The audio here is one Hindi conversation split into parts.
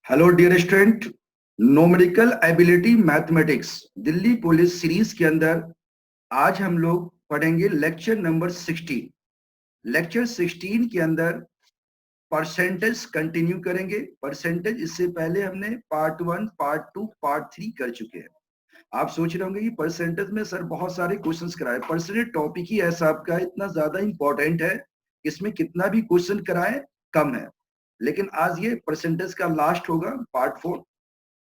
Hello dear student, numerical ability mathematics Delhi police series के अंदर आज हम लोग पढ़ेंगे लेक्चर नंबर 16। लेक्चर 16 के अंदर परसेंटेज कंटिन्यू करेंगे। परसेंटेज इससे पहले हमने पार्ट 1, पार्ट 2, पार्ट 3 कर चुके हैं। आप सोच रहे होंगे कि परसेंटेज में सर बहुत सारे क्वेश्चंस कराए। परसेंटेज टॉपिक ही ऐसा आपका इतना ज्यादा इंपॉर्टेंट है, इसमें कितना भी क्वेश्चन कराए कम है। लेकिन आज ये परसेंटेज का लास्ट होगा, पार्ट 4।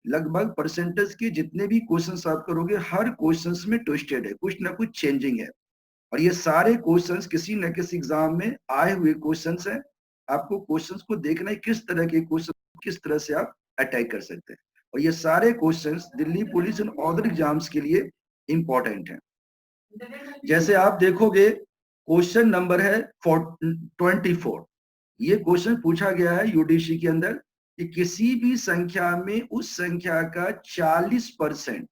लगभग परसेंटेज के जितने भी क्वेश्चंस आप करोगे हर क्वेश्चंस में ट्विस्टेड है, कुछ ना कुछ चेंजिंग है। और ये सारे क्वेश्चंस किसी न किसी एग्जाम में आए हुए क्वेश्चंस हैं। आपको क्वेश्चंस को देखना है किस तरह के क्वेश्चन किस तरह से आप अटैक कर सकते हैं। और ये सारे questions Delhi police and other exams के लिए इंपॉर्टेंट हैं। जैसे आप देखोगे क्वेश्चन नंबर है 24। ये क्वेश्चन पूछा गया है यूडीसी के अंदर कि किसी भी संख्या में उस संख्या का 40%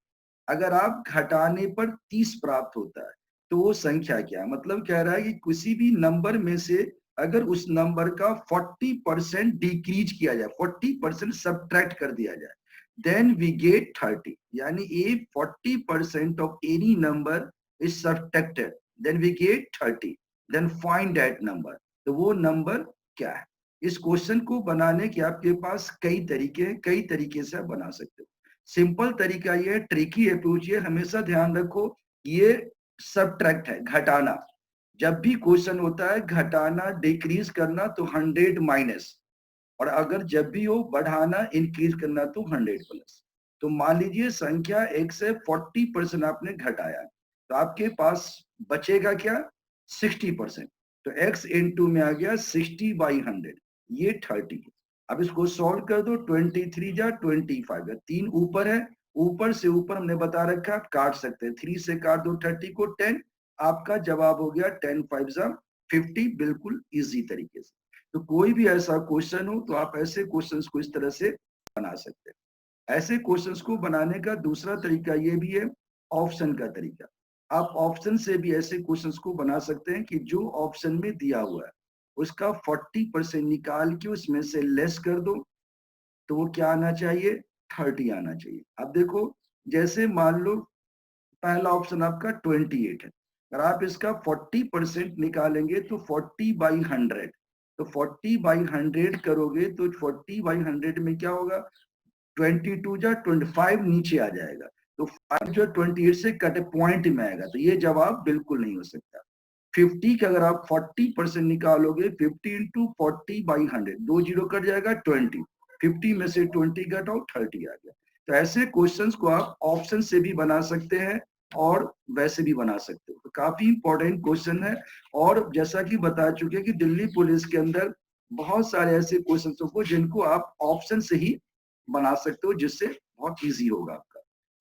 अगर आप घटाने पर 30 प्राप्त होता है तो वो संख्या क्या। मतलब कह रहा है कि किसी भी नंबर में से अगर उस नंबर का 40% डिक्रीज किया जाए, 40% सब्ट्रैक्ट कर दिया जाए, देन वी गेट 30। यानी if 40% of any number is subtracted then we get 30, then find that number. तो वो नंबर क्या है। इस क्वेश्चन को बनाने के आपके पास कई तरीके हैं, कई तरीके से आप बना सकते हो। सिंपल तरीका ये, ट्रिकी अप्रोच ये, हमेशा ध्यान रखो ये सब्ट्रैक्ट है, घटाना। जब भी क्वेश्चन होता है घटाना डिक्रीज करना तो 100 माइनस, और अगर जब भी हो बढ़ाना इंक्रीज करना तो 100 प्लस। तो मान लीजिए संख्या एक से 40% आपने घटाया तो आपके पास बचेगा क्या, 60%। तो x इंटू में आ गया 60/100, ये 30। अब इसको सॉल्व कर दो, 23 जा 25 या 3 ऊपर है, ऊपर से ऊपर हमने बता रखा काट सकते हैं, 3 से काट दो 30 को 10। आपका जवाब हो गया 10 5 जा 50, बिल्कुल इजी तरीके से। तो कोई भी ऐसा क्वेश्चन हो तो आप ऐसे क्वेश्चंस को इस तरह से बना सकते हैं। ऐसे क्वेश्चंस को बनाने का दूसरा तरीका ये भी है, ऑप्शन का तरीका। आप ऑप्शन से भी ऐसे क्वेश्चंस को बना सकते हैं कि जो ऑप्शन में दिया हुआ है उसका 40% निकाल के उसमें से लेस कर दो तो वो क्या आना चाहिए, 30 आना चाहिए। अब देखो, जैसे मान लो पहला ऑप्शन आपका 28 है, अगर आप इसका 40% निकालेंगे तो 40/100, तो 40/100 करोगे तो 40/100 में क्या होगा, 22 जा 25 नीचे आ जाएगा, तो 5 जो 28 से कटे पॉइंट में आएगा, तो ये जवाब बिल्कुल नहीं हो सकता। 50 का अगर आप 40% निकालोगे, 50 इंटू 40/100, 2 जीरो कट जाएगा 20, 50 में से 20 घटाओ 30 आ गया। तो ऐसे क्वेश्चंस को आप ऑप्शन से भी बना सकते हैं और वैसे भी बना सकते हो। तो काफी इंपॉर्टेंट क्वेश्चन है। और जैसा कि बता चुके कि दिल्ली पुलिस के अंदर बहुत सारे ऐसे क्वेश्चन को जिनको आप ऑप्शन से ही बना सकते हो, जिससे बहुत इजी होगा आपका।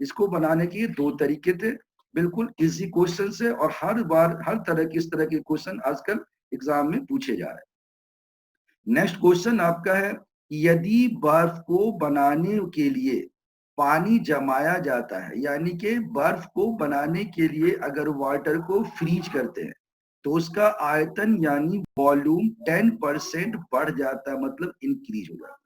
इसको बनाने के दो तरीके थे, बिल्कुल इजी क्वेश्चन से, और हर बार हर तरह के इस तरह के क्वेश्चन आजकल एग्जाम में पूछे जा रहे हैं। नेक्स्ट क्वेश्चन आपका है, यदि बर्फ को बनाने के लिए पानी जमाया जाता है, यानी कि बर्फ को बनाने के लिए अगर वाटर को फ्रीज करते हैं तो उसका आयतन यानी वॉल्यूम 10% बढ़ जाता है, मतलब इंक्रीज हो जाता है।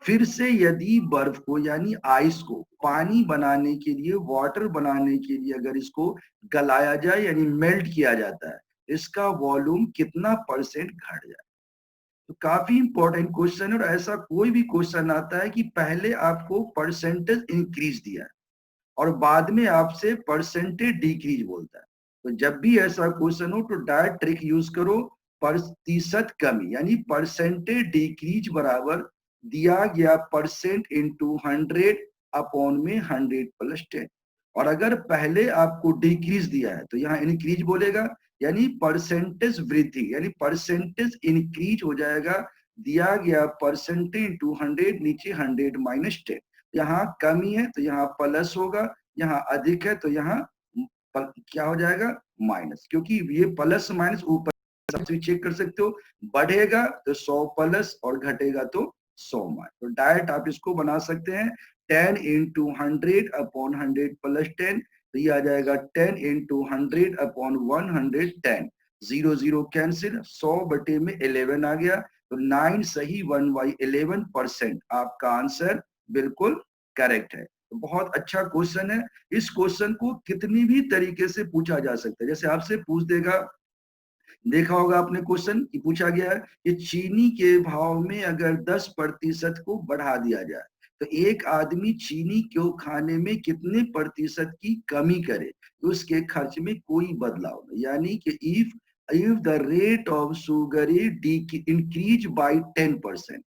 फिर से यदि बर्फ को यानी आइस को पानी बनाने के लिए, वाटर बनाने के लिए अगर इसको गलाया जाए यानी मेल्ट किया जाता है, इसका वॉल्यूम कितना परसेंट घट जाए। तो काफी इंपॉर्टेंट क्वेश्चन है। और ऐसा कोई भी क्वेश्चन आता है कि पहले आपको परसेंटेज इंक्रीज दिया है और बाद में आपसे परसेंटेज डिक्रीज बोलता है। तो जब भी ऐसा क्वेश्चन हो तो डायरेक्ट ट्रिक यूज करो, प्रतिशत कमी यानी परसेंटेज डिक्रीज बराबर दिया गया परसेंट इंटू 100 अपॉन में 100 प्लस 10। और अगर पहले आपको डिक्रीज दिया है तो यहाँ इंक्रीज बोलेगा, यानी परसेंटेज वृद्धि यानी परसेंटेज इंक्रीज हो जाएगा। दिया गया परसेंटेज इंटू 100, नीचे 100 माइनस 10। यहाँ कमी है तो यहाँ प्लस होगा, यहाँ अधिक है तो यहाँ क्या हो जाएगा, माइनस। क्योंकि ये प्लस माइनस ऊपर सबसे चेक कर सकते हो, बढ़ेगा तो 100 प्लस और घटेगा तो 100 माइनस। तो डायरेक्ट आप इसको बना सकते हैं 10 इंटू 100 अपॉन 100 प्लस 10, तो ये आ जाएगा 10 इंटू 100 अपॉन 110। 0 0 कैंसिल, 100 बटे में 11 आ गया, तो 9 सही, 1/11% आपका आंसर बिल्कुल करेक्ट है। तो बहुत अच्छा क्वेश्चन है। इस क्वेश्चन को कितनी भी तरीके से पूछा जा सकता है। जैसे आपसे पूछ देगा, देखा होगा आपने क्वेश्चन कि पूछा गया है कि चीनी के भाव में अगर 10% को बढ़ा दिया जाए तो एक आदमी चीनी को खाने में कितने प्रतिशत की कमी करे तो उसके खर्च में कोई बदलाव नहीं। यानी कि if the rate of sugar increase by 10%,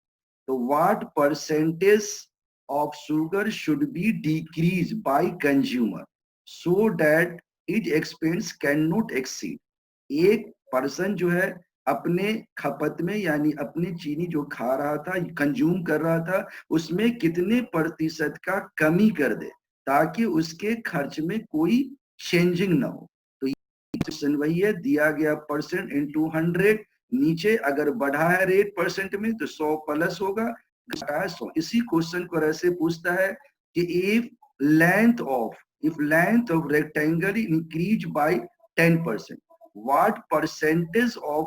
तो what percentage of sugar should be decrease by consumer so that it expense can not exceed. एक पर्सन जो है अपने खपत में, यानी अपनी चीनी जो खा रहा था, कंज्यूम कर रहा था, उसमें कितने प्रतिशत का कमी कर दे ताकि उसके खर्च में कोई चेंजिंग ना हो। तो क्वेश्चन वही है, दिया गया परसेंट इंटू 100, नीचे अगर बढ़ा है रेट परसेंट में तो 100 प्लस होगा, घटा है 100। इसी क्वेश्चन को ऐसे पूछता है कि if length of rectangle increase by 10%, what percentage of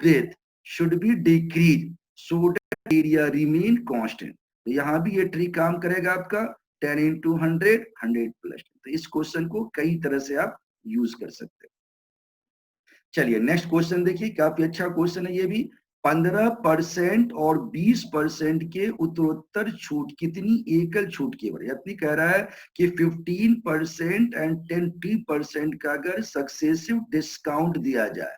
breadth should be decreased so that area remain constant। तो यहाँ भी ये ट्रिक काम करेगा आपका, 10 इंटू 100, 100 प्लस। तो इस क्वेश्चन को कई तरह से आप यूज कर सकते हैं। चलिए नेक्स्ट क्वेश्चन देखिए, काफी अच्छा क्वेश्चन है ये भी। 15% और 20% के उत्तरोत्तर छूट कितनी एकल छूट की बड़ी। अपनी कह रहा है कि 15% एंड 10% का अगर सक्सेसिव डिस्काउंट दिया जाए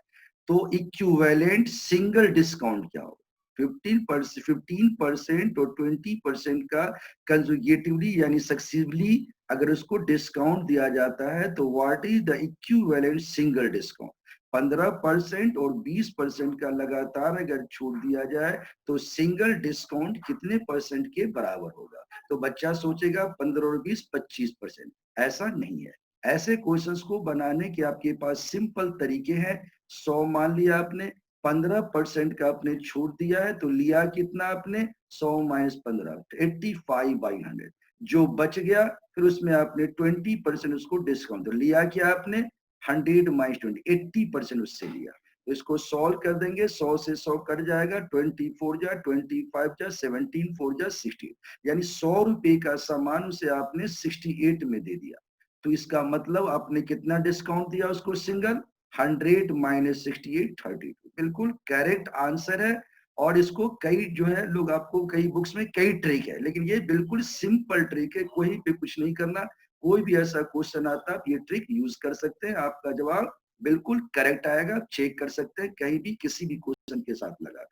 तो इक्विवेलेंट सिंगल डिस्काउंट क्या होगा। 15% और 20% का कंजुगेटिवली यानी सक्सेसिवली अगर उसको डिस्काउंट दिया जाता है तो what is the equivalent single discount. 15% और 20% का लगातार अगर छूट दिया जाए तो सिंगल डिस्काउंट कितने परसेंट के बराबर होगा। तो बच्चा सोचेगा 15 और 20 25%। ऐसा नहीं है। ऐसे क्वेश्चंस को बनाने के आपके पास सिंपल तरीके हैं। 100 मान लिया आपने, 15% का आपने छूट दिया है तो लिया कितना आपने, 100 माइनस 15, 85/100। जो बच गया फिर उसमें आपने 20% उसको डिस्काउंट, तो लिया क्या आपने, 100 माइनस 20, 80% उससे लिया। तो इसको सॉल्व कर देंगे, 100 से 100 कट जाएगा, 24 जा 25 जा 17 4 जा 68, यानी 100 रुपए का सामान उसे आपने 68 में दे दिया। तो इसका मतलब आपने कितना डिस्काउंट दिया उसको सिंगल, 100 माइनस 68, 32। बिल्कुल करेक्ट आंसर है। और इसको कई जो है लोग, आपको कई बुक्स में कई ट्रिक है, लेकिन ये बिल्कुल सिंपल ट्रिक है, कोई पे कुछ नहीं करना। कोई भी ऐसा क्वेश्चन आता है आप ये ट्रिक यूज कर सकते हैं, आपका जवाब बिल्कुल करेक्ट आएगा। चेक कर सकते हैं कहीं भी किसी भी क्वेश्चन के साथ लगा।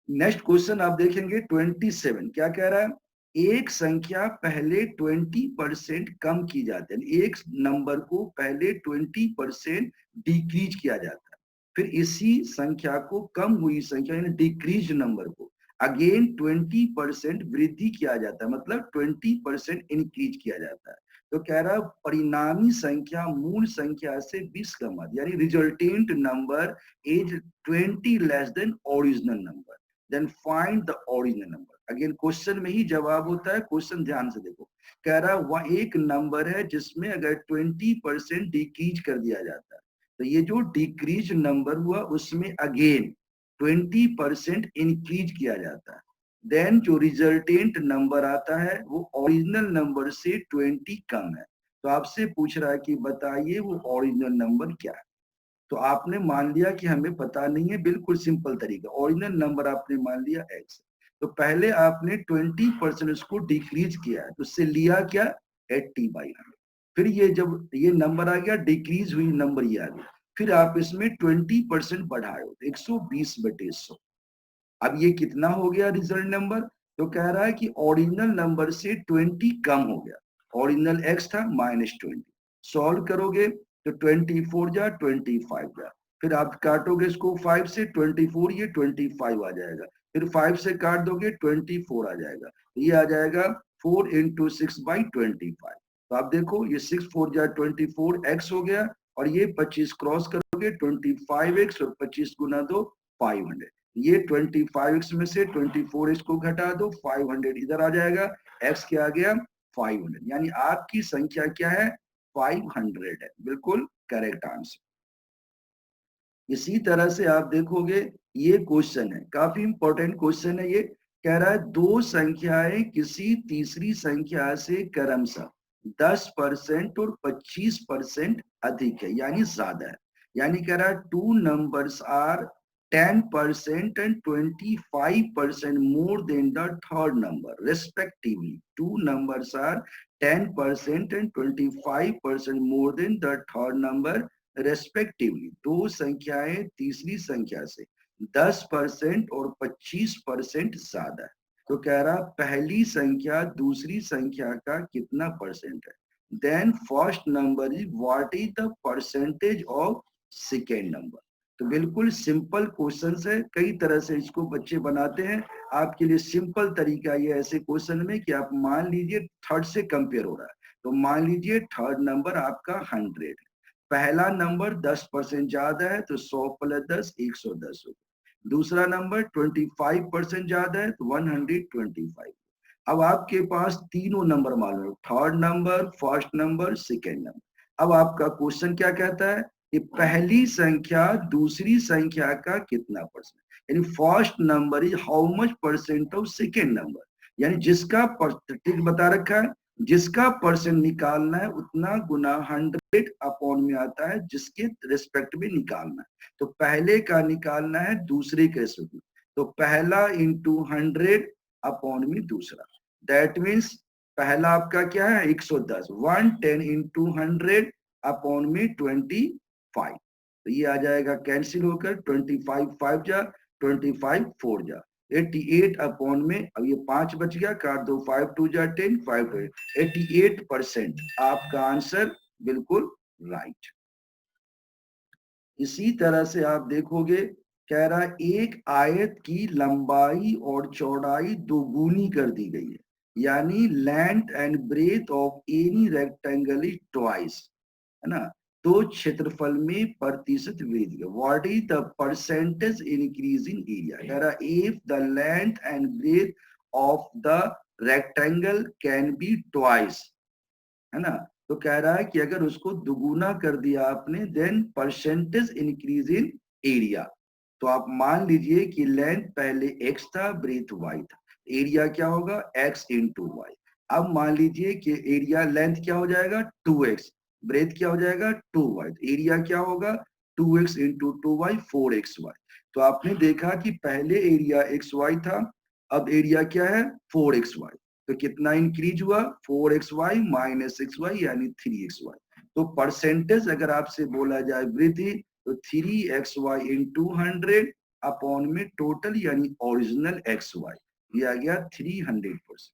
नेक्स्ट क्वेश्चन आप देखेंगे 27, क्या कह रहा है, एक संख्या पहले 20% कम की जाती है, एक नंबर को पहले 20% डिक्रीज किया जाता है, फिर इसी संख्या को कम हुई संख्या यानी डिक्रीज नंबर को अगेन 20% वृद्धि किया जाता है, मतलब 20% इंक्रीज किया जाता है। तो कह रहा है परिणामी संख्या मूल संख्या से 20 कम आती, यानी resultant number is 20 less than original number, then find the original number. Again question में ही जवाब होता है, क्वेश्चन ध्यान से देखो। कह रहा है वह एक नंबर है जिसमें अगर 20% डिक्रीज कर दिया जाता है तो ये जो डिक्रीज नंबर हुआ उसमें अगेन 20% इंक्रीज किया जाता है, देन जो रिजल्टेंट नंबर आता है वो ओरिजिनल नंबर से 20 कम है। तो आपसे पूछ रहा है कि बताइए वो ओरिजिनल नंबर क्या है। तो आपने मान लिया कि हमें पता नहीं है, बिल्कुल सिंपल तरीका, ओरिजिनल नंबर आपने मान लिया x। तो पहले आपने 20% उसको डिक्रीज किया है तो उससे लिया क्या, 80/100। फिर ये जब ये नंबर आ गया डिक्रीज हुई नंबर ये आ गया, फिर आप इसमें 20% बढ़ाए हो 120/100। अब ये कितना हो गया रिजल्ट नंबर, तो कह रहा है कि ओरिजिनल नंबर से 20 कम हो गया, ओरिजिनल x था -20। सॉल्व करोगे तो 24 जा 25 जा, फिर आप काटोगे इसको 5 से, 24 ये 25 आ जाएगा, फिर 5 से काट दोगे 24 आ जाएगा, ये आ जाएगा 4 इंटू 6/25। तो आप देखो ये 6 4 जा 24 x हो गया, और ये 25 क्रॉस करोगे 25x, और 25 गुना 2 500। ये 25x में से 24x को घटा दो, 500 इधर आ जाएगा, x क्या आ गया 500, यानी आपकी संख्या क्या है 500 है। बिल्कुल करेक्ट आंसर। इसी तरह से आप देखोगे ये क्वेश्चन है, काफी इंपॉर्टेंट क्वेश्चन है ये। कह रहा है दो संख्याएं किसी तीसरी संख्या से क्रमशः 10% और 25% अधिक है यानी ज्यादा है। यानी कह रहा है two numbers are 10% and 25% more than the third number respectively. Two numbers are 10% and 25% more than the third number respectively. दो संख्याएं तीसरी संख्या से 10% और 25% ज्यादा है। तो कह रहा पहली संख्या दूसरी संख्या का कितना परसेंट है। Then first number is what is the percentage of second number. तो बिल्कुल सिंपल क्वेश्चन है, कई तरह से इसको बच्चे बनाते हैं। आपके लिए सिंपल तरीका ये ऐसे क्वेश्चन में कि आप मान लीजिए थर्ड से कंपेयर हो रहा है, तो मान लीजिए थर्ड नंबर आपका 100 है, पहला नंबर 10% ज्यादा है तो 100 प्लस 10 110 होगा। दूसरा नंबर 25% ज्यादा है तो 125। अब आपके पास तीनों नंबर मालूम है, third number, first number, second number. अब आपका क्वेश्चन क्या कहता है कि पहली संख्या दूसरी संख्या का कितना परसेंट, यानी first number is how much percent of second number. यानी जिसका ठीक बता रखा है, जिसका परसेंट निकालना है उतना गुना 100 अपॉन में आता है जिसके रिस्पेक्ट में निकालना है। तो पहले का निकालना है दूसरे के रिस्पेक्ट में, तो पहला इंटू 100 अपॉन में दूसरा। दैट मीन्स पहला आपका क्या है 110, 110 इंटू 100 अपॉन में 25। तो ये आ जाएगा कैंसिल होकर 25 5 जा, 25 4 जा, 88 अपॉन में, अब ये 5 बच गया, काट दो, 5 2 जा 10, 5 2 88% आपका आंसर बिल्कुल राइट। इसी तरह से आप देखोगे, कह रहा है एक आयत की लंबाई और चौड़ाई दोगुनी कर दी गई है, यानी length and breadth of any rectangle is twice, है ना। तो क्षेत्रफल में प्रतिशत वृद्धि, what is the percentage increase in area. कह रहा if the length and breadth of the rectangle can be twice, है ना। तो कह रहा है कि अगर उसको दुगुना कर दिया आपने, then percentage increase in area. तो आप मान लीजिए कि लेंथ पहले x था, ब्रेथ y था, एरिया क्या होगा x इंटू वाई। अब मान लीजिए कि एरिया लेंथ क्या हो जाएगा 2x, ब्रेथ क्या हो जाएगा 2y, एरिया क्या होगा 2x इंटू 2y 4xy। तो आपने देखा कि पहले एरिया xy था, अब एरिया क्या है 4xy। तो कितना इंक्रीज हुआ 4xy माइनस 6y यानी 3xy। तो परसेंटेज अगर आपसे बोला जाए वृद्धि, तो 3xy इंटू 100 अपॉन में टोटल यानी ओरिजिनल xy दिया गया 300%।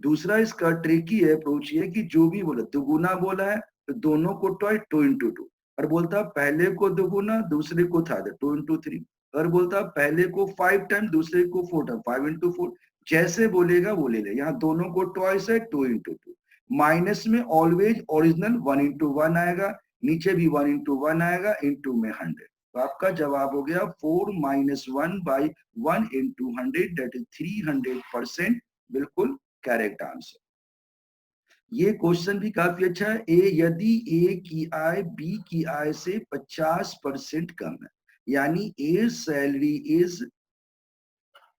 दूसरा इसका ट्रिकी अप्रोच ये कि जो भी बोला दुगुना बोला है तो दोनों को ट्वाइस 2 इंटू 2, और बोलता पहले को दुगुना दूसरे को था 2 इंटू 3, और बोलता पहले को 5 टाइम दूसरे को 4 टाइम 5 इंटू 4। जैसे बोलेगा वो ले ले, यहाँ दोनों को ट्वाइस है 2 इंटू 2। माइनस में ऑलवेज ओरिजिनल 1 इंटू 1 आएगा, नीचे भी 1 इंटू 1 आएगा, इंटू में 100। तो आपका जवाब हो गया 4 minus 1 by 1 into 100 that is 300%, बिल्कुल करेक्ट आंसर। ये क्वेश्चन भी काफी अच्छा है। यदि ए की आय बी की आय से 50% कम है, यानी A salary is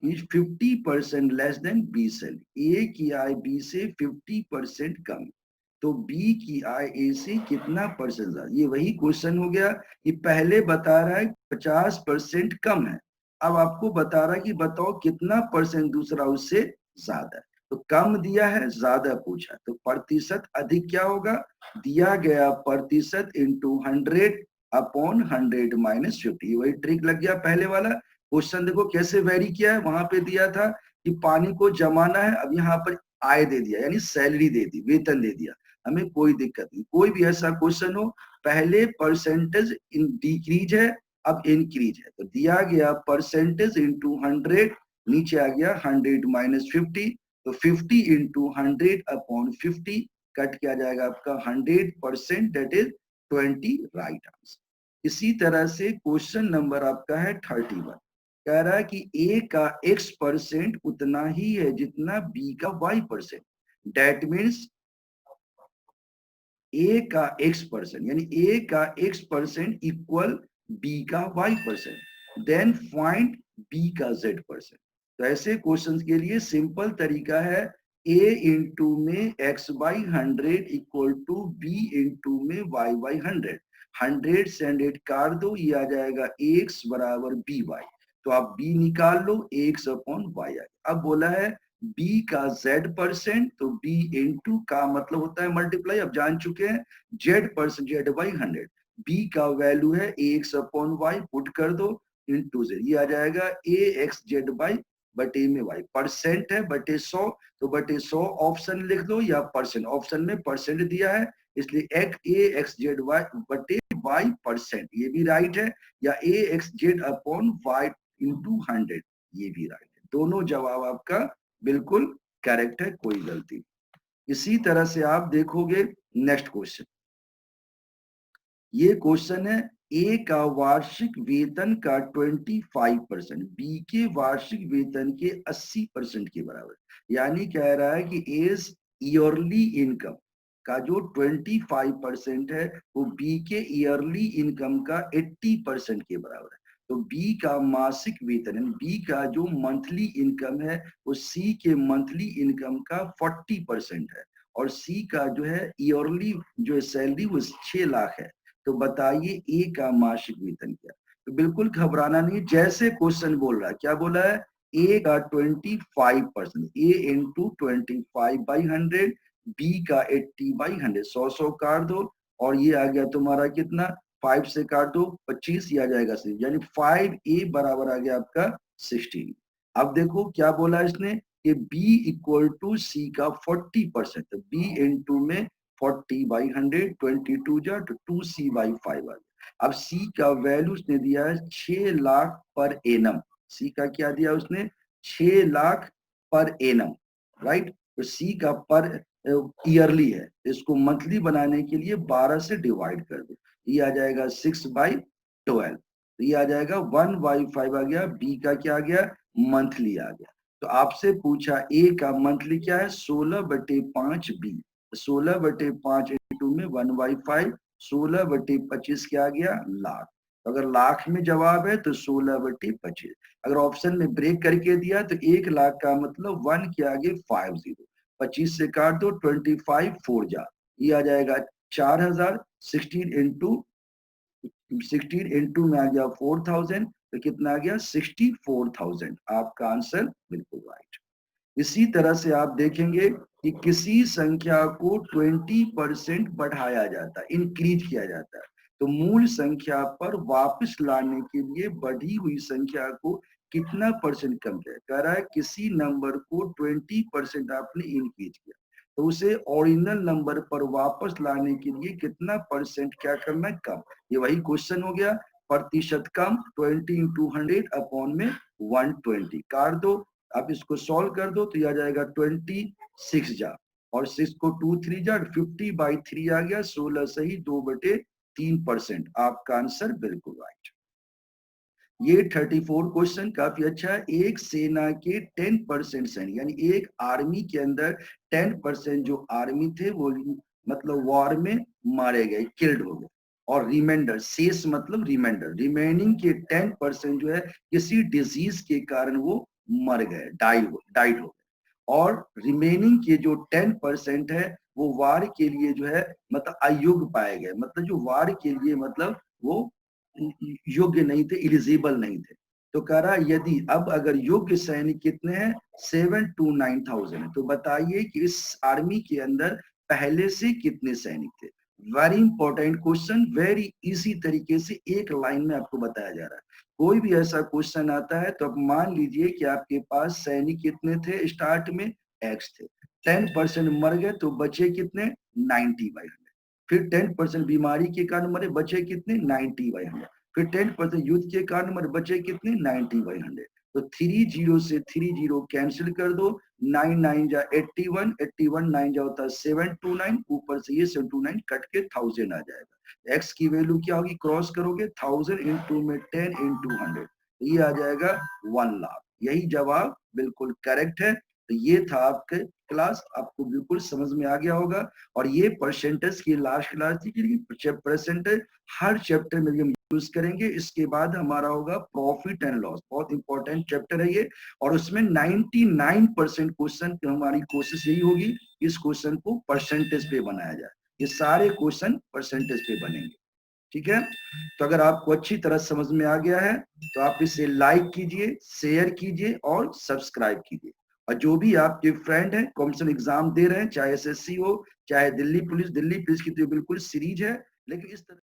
50% less than B salary. A की आय बी से 50% कम, तो बी की आय ए से कितना परसेंट ज्यादा। ये वही क्वेश्चन हो गया कि पहले बता रहा है 50% कम है, अब आपको बता रहा है कि बताओ कितना परसेंट दूसरा उससे ज्यादा है। तो कम दिया है, ज्यादा पूछा, तो प्रतिशत अधिक क्या होगा, दिया गया प्रतिशत इंटू 100 अपॉन 100 माइनस 50। वही ट्रिक लग गया पहले वाला क्वेश्चन। देखो कैसे वेरी किया है, वहां पे दिया था कि पानी को जमाना है, अब यहाँ पर आय दे दिया यानी सैलरी दे दी, वेतन दे दिया, हमें कोई दिक्कत नहीं। कोई भी ऐसा क्वेश्चन हो, पहले परसेंटेज इन डिक्रीज है अब इंक्रीज है, तो दिया गया परसेंटेज इंटू 100, नीचे आ गया 100 माइनस 50, तो 50 इंटू 100 अपॉन 50 कट किया जाएगा आपका 100%, दैट इज 20 राइट आंसर। इसी तरह से क्वेश्चन नंबर आपका है 31, कह रहा है कि ए का x% उतना ही है जितना बी का y%। दैट मीन्स ए का x% यानी ए का x% इक्वल बी का y%, देन फाइंड बी का z%। तो ऐसे क्वेश्चंस के लिए सिंपल तरीका है a इंटू में x by 100 equal to b into में y बाई 100। 100 से 100 काट दो, ये आ जाएगा x बराबर बी वाई। तो आप b निकाल लो, x अपॉन y आ गया। अब बोला है b का z%, तो b इंटू का मतलब होता है मल्टीप्लाई, अब जान चुके हैं, z% z बाई 100। b का वैल्यू है x अपॉन y, पुट कर दो इंटू z, ये आ जाएगा a x z बाई बटे में y। परसेंट है बटे 100, तो बटे 100 ऑप्शन लिख दो या परसेंट, ऑप्शन में परसेंट दिया है इसलिए a x z y बटे y%, ये भी राइट है, या a x z upon y into 100, ये भी राइट है। दोनों जवाब आपका बिल्कुल करेक्ट है, कोई गलती नहीं। इसी तरह से आप देखोगे नेक्स्ट क्वेश्चन, ये क्वेश्चन है ए का वार्षिक वेतन का 25%, बी के वार्षिक वेतन के 80% के बराबर, यानी कह रहा है कि एज ईयरली इनकम का जो 25% है वो बी के ईयरली इनकम का 80% के बराबर है। तो बी का मासिक वेतन, बी का जो मंथली इनकम है वो सी के मंथली इनकम का 40% है, और सी का जो है ईयरली जो सैलरी वो 6 लाख है। तो बताइए ए का मासिक वेतन क्या। तो बिल्कुल घबराना नहीं, जैसे क्वेश्चन बोल रहा है, क्या बोला है, ए का 25%, ए इंटू 25/100, बी का 80/100, 100 काट दो, और ये आ गया तुम्हारा कितना, 5 से काट दो 25, ये आ जाएगा 6, यानी 5a बराबर आ गया आपका 16। अब देखो क्या बोला इसने कि b इक्वल टू सी का 40%, तो b इंटू में 40/100, 22 जा तो 2c/5 आ गया। अब c का वैल्यू उसने दिया है 6 लाख पर एनम, c का क्या दिया उसने, 6 लाख पर एनम, राइट। तो c का पर ईयरली है, इसको मंथली बनाने के लिए 12 से डिवाइड कर दो, ये आ जाएगा 6/12, तो ये आ जाएगा 1/5 आ गया। बी का क्या आ गया, मंथली आ गया। तो आपसे पूछा ए का मंथली क्या है, 16/5 बी, 16/5 इंटू में 1/5, 16/25 क्या आ गया, लाख। अगर लाख में जवाब है तो 16/25, अगर ऑप्शन में ब्रेक करके दिया तो 1 लाख का मतलब 1 के आगे 50, 25 से काट दो, 25 4 जा, ये आ जाएगा 4000, 16 इंटू में आ गया 4000, तो कितना आ गया 64,000, आपका आंसर बिल्कुल राइट। इसी तरह से आप देखेंगे कि किसी संख्या को 20% बढ़ाया जाता है, इंक्रीज किया जाता है, तो मूल संख्या पर वापस लाने के लिए बढ़ी हुई संख्या को कितना परसेंट कम किया, कह रहा है किसी नंबर को 20% आपने इंक्रीज किया, तो उसे ओरिजिनल नंबर पर वापस लाने के लिए कितना परसेंट क्या करना है, कम। ये वही क्वेश्चन हो गया, प्रतिशत कम 20 इंटू 100 अपॉन में 120, काट दो, आप इसको सॉल्व कर दो तो यह आ जाएगा 26 जा, और 6 को 2 3 जा, 50/3 आ गया, 16 सही 2/3%, आपका आंसर बिल्कुल राइट। ये 34 क्वेश्चन काफी अच्छा है। एक सेना के 10% सैनिक, यानी एक आर्मी के अंदर 10% जो आर्मी थे वो मतलब वॉर में मारे गए, किल्ड हो गए, और रिमाइंडर, शेष मतलब रिमाइंडर, रिमेनिंग के 10% जो है किसी डिजीज के कारण वो मर गए, डाइड हो गए, और रिमेनिंग के जो 10% है वो वार के लिए जो है मतलब अयोग्य पाए गए, मतलब जो वार के लिए मतलब वो योग्य नहीं थे, इलिजिबल नहीं थे। तो कह रहा यदि अब अगर योग्य सैनिक कितने हैं, 7 to 9,000 है, तो बताइए कि इस आर्मी के अंदर पहले से कितने सैनिक थे। Very important question, very easy तरीके से एक लाइन में आपको बताया जा रहा है। कोई भी ऐसा क्वेश्चन आता है तो आप मान लीजिए कि आपके पास सैनिक कितने थे, स्टार्ट में एक्स थे, 10% मर गए तो बचे कितने, 90/100, फिर 10% बीमारी के कारण मरे, बचे कितने, 90/100, फिर 10% युद्ध के कारण मरे, बचे कितने, 90/100। तो 30 से 30 कैंसिल कर दो, 9 9 जा 81, 81 9 जा होता है 729, ऊपर से ये 729 कट के 1000 आ जाएगा। एक्स की वैल्यू क्या होगी, क्रॉस करोगे 1000 इंटू में 10 इंटू 100, ये आ जाएगा 1 लाख। यही जवाब बिल्कुल करेक्ट है। तो ये था आपके क्लास, आपको बिल्कुल समझ में आ गया होगा। और ये परसेंटेज की लास्ट क्लास थी कि परसेंटेज हर चैप्टर में हम यूज करेंगे। इसके बाद हमारा होगा प्रॉफिट एंड लॉस, बहुत इंपॉर्टेंट चैप्टर है ये। और उसमें 99% क्वेश्चन हमारी कोशिश यही होगी इस क्वेश्चन को परसेंटेज पे बनाया जाए। ये सारे क्वेश्चन परसेंटेज पे बनेंगे, ठीक है। तो अगर आपको अच्छी तरह समझ में आ गया है तो आप इसे लाइक कीजिए, शेयर कीजिए और सब्सक्राइब कीजिए। और जो भी आपके फ्रेंड हैं कॉम्पिटिशन एग्जाम दे रहे हैं, चाहे एसएससी हो चाहे दिल्ली पुलिस की तो बिल्कुल सीरीज है, लेकिन इस तरह